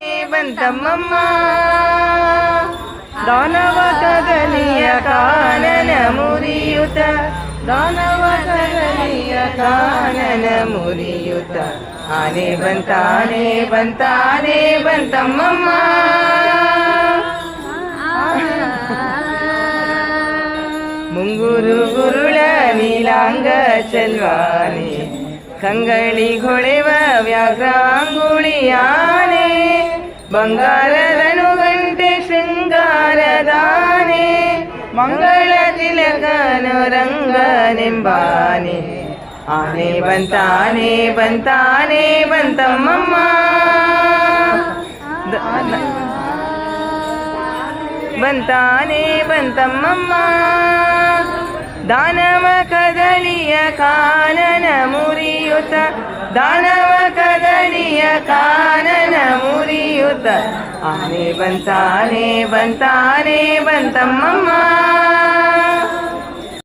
ಬಂತಮ್ಮಮ್ಮ ದಾನವ ಕದಲಿಯ ಕಾನನ ಮುರಿಯುತ ದಾನವ ಕದಲಿಯ ಕಾನನ ಮುರಿಯುತ ಆನೆ ಬಂತಾನೆ ಬಂತಾನೆ ಬಂತಮ್ಮಮ್ಮ ಮುಂಗುರು ಗುರುಳ ನೀಲಾಂಗ ಚಲ್ವಾನೆ ಕಂಗಳಿ ಹೊಳೆವ ವ್ಯಾಘ್ರಾಂಗುಳಿಯಾನೆ ಬಂಗಾರದನು ಗಂಟೆ ಶೃಂಗಾರದಾನೆ ಮಂಗಳ ತಿಲಕನು ರಂಗನೆಂಬಾನೆ ಆನೆ ಬಂತಾನೆ ಬಂತಾನೆ ಬಂತಮ್ಮಮ್ಮ ಬಂತಾನೆ ಬಂತಮ್ಮಮ್ಮ ದಾನವ ಕದಲಿಯ ಕಾನನ ಮುರಿಯುತ ದಾನವ ಕದಲಿಯ ಕಾನನ ಮುರಿಯುತ ಆನೆ ಬಂತಾನೆ ಬಂತಾನೆ ಬಂತಮ್ಮಮ್ಮ